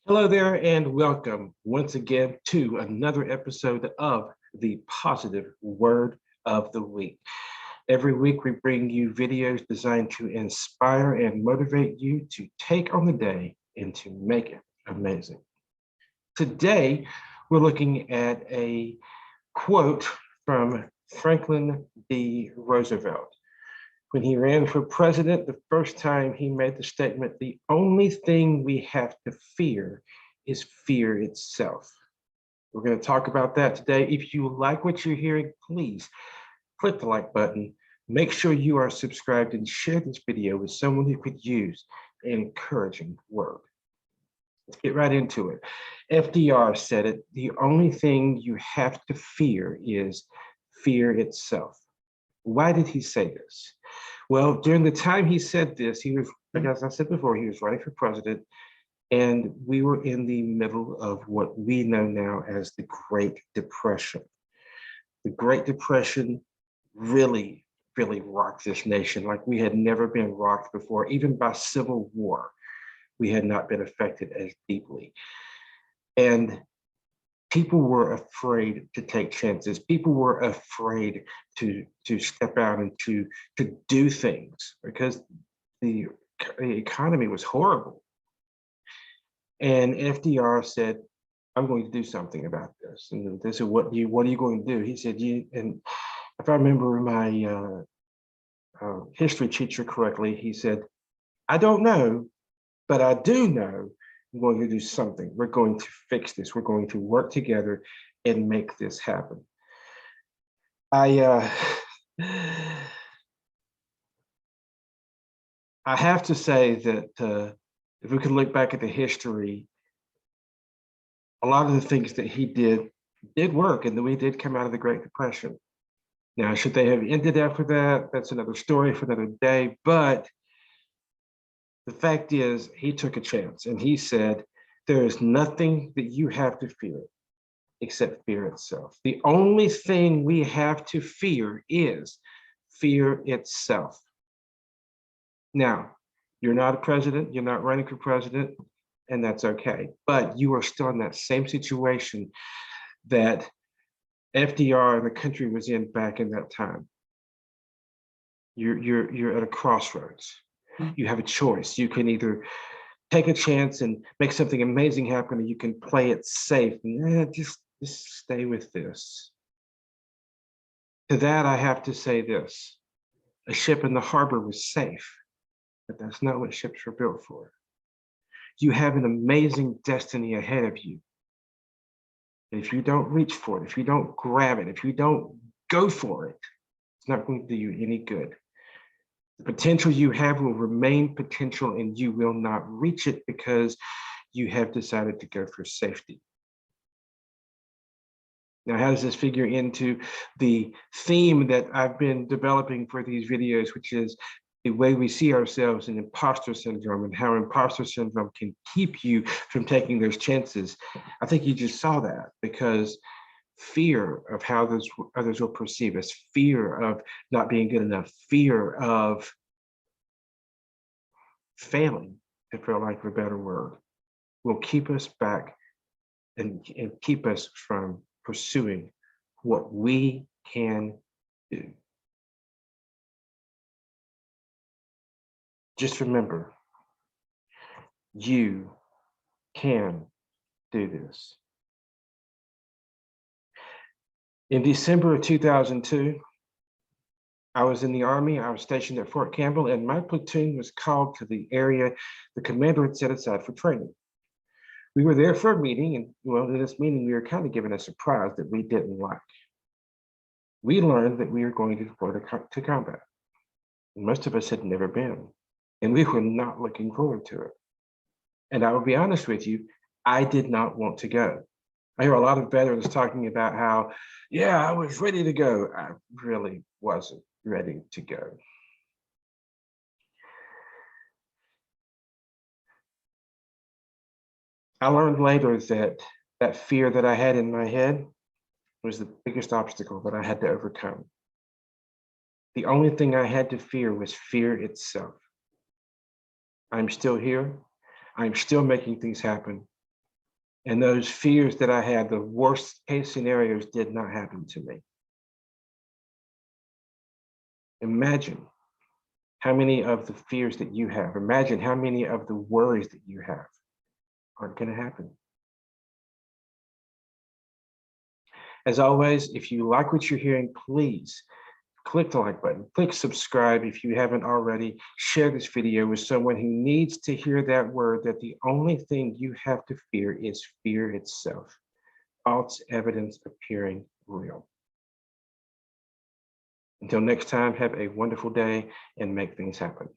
Hello there, and welcome once again to another episode of the Positive Word of the Week. Every week, we bring you videos designed to inspire and motivate you to take on the day and to make it amazing. Today, we're looking at a quote from Franklin D. Roosevelt. When he ran for president the first time, he made the statement, "The only thing we have to fear is fear itself." We're going to talk about that today. If you like what you're hearing, please click the like button. Make sure you are subscribed and share this video with someone who could use an encouraging word. Let's get right into it. FDR said it, "The only thing you have to fear is fear itself." Why did he say this? Well, during the time he said this, he was, as I said before, he was running for president, and we were in the middle of what we know now as the Great Depression. The Great Depression really, really rocked this nation like we had never been rocked before. Even by civil war, we had not been affected as deeply. And people were afraid to take chances. People were afraid to step out and to do things because the economy was horrible. And FDR said, "I'm going to do something about this." And they said, what are you going to do?" He said, and if I remember my history teacher correctly, he said, "I don't know, but I do know I'm going to do something. We're going to fix this. We're going to work together and make this happen." I I have to say that if we could look back at the history, a lot of the things that he did work, and then we did come out of the Great Depression. Now, should they have ended after that? That's another story for another day. But the fact is, he took a chance and he said, "There is nothing that you have to fear except fear itself. The only thing we have to fear is fear itself." Now, you're not a president, you're not running for president, and that's okay. But you are still in that same situation that FDR and the country was in back in that time. You're at a crossroads. You have a choice. You can either take a chance and make something amazing happen, or you can play it safe and just stay with this. To that, I have to say this: a ship in the harbor was safe, but that's not what ships were built for. You have an amazing destiny ahead of you. If you don't reach for it, if you don't grab it, if you don't go for it, it's not going to do you any good. The potential you have will remain potential, and you will not reach it because you have decided to go for safety. Now, how does this figure into the theme that I've been developing for these videos, which is the way we see ourselves in imposter syndrome and how imposter syndrome can keep you from taking those chances? I think you just saw that because fear of how others will perceive us, fear of not being good enough, fear of failing, for lack of a better word, will keep us back and keep us from pursuing what we can do. Just remember, you can do this. In December of 2002, I was in the Army. I was stationed at Fort Campbell, and my platoon was called to the area the commander had set aside for training. We were there for a meeting, and well, in this meeting, we were kind of given a surprise that we didn't like. We learned that we were going to deploy to combat. Most of us had never been, and we were not looking forward to it. And I will be honest with you, I did not want to go. I hear a lot of veterans talking about how, yeah, I was ready to go. I really wasn't ready to go. I learned later that that fear that I had in my head was the biggest obstacle that I had to overcome. The only thing I had to fear was fear itself. I'm still here. I'm still making things happen. And those fears that I had, the worst case scenarios did not happen to me. Imagine how many of the fears that you have, imagine how many of the worries that you have aren't going to happen. As always, if you like what you're hearing, please click the like button, click subscribe if you haven't already, share this video with someone who needs to hear that word, that the only thing you have to fear is fear itself. False evidence appearing real. Until next time, have a wonderful day and make things happen.